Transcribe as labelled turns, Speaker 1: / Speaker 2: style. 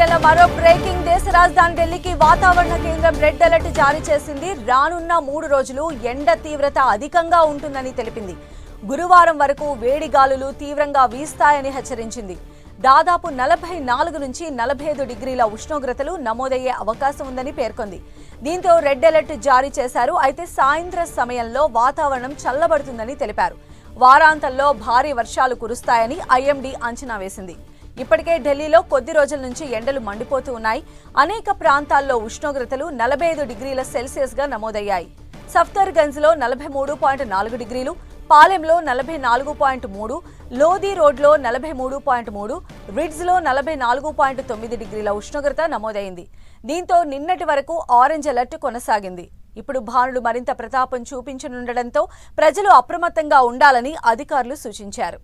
Speaker 1: బులెటిన్లో మరో బ్రేకింగ్. దేశ రాజధాని ఢిల్లీకి వాతావరణ కేంద్రం రెడ్ అలర్ట్ జారీ చేసింది. రానున్న 3 రోజులు ఎండ తీవ్రత అధికంగా ఉంటుందని తెలిపింది. గురువారం వరకు వేడి గాలులు తీవ్రంగా వీస్తాయని హెచ్చరించింది. దాదాపు 44 నుంచి 45 డిగ్రీల ఉష్ణోగ్రతలు నమోదయ్యే అవకాశం ఉందని పేర్కొంది. దీంతో రెడ్ అలర్ట్ జారీ చేశారు. అయితే సాయంత్రం సమయంలో వాతావరణం చల్లబడుతుందని తెలిపారు. వారాంతంలో భారీ వర్షాలు కురుస్తాయని ఐఎండీ అంచనా వేసింది. ఇప్పటికే ఢిల్లీలో కొద్ది రోజుల నుంచి ఎండలు మండిపోతూ ఉన్నాయి. అనేక ప్రాంతాల్లో ఉష్ణోగ్రతలు 45 డిగ్రీల సెల్సియస్గా నమోదయ్యాయి. సఫ్దర్గంజ్లో 43.4 డిగ్రీలు, పాలెంలో 44.3, లోధి రోడ్లో 43.3, రిడ్జ్లో 44.9 డిగ్రీల ఉష్ణోగ్రత నమోదైంది. దీంతో నిన్నటి వరకు ఆరెంజ్ అలర్ట్ కొనసాగింది. ఇప్పుడు భానులు మరింత ప్రతాపం చూపించనుండటంతో ప్రజలు అప్రమత్తంగా ఉండాలని అధికారులు సూచించారు.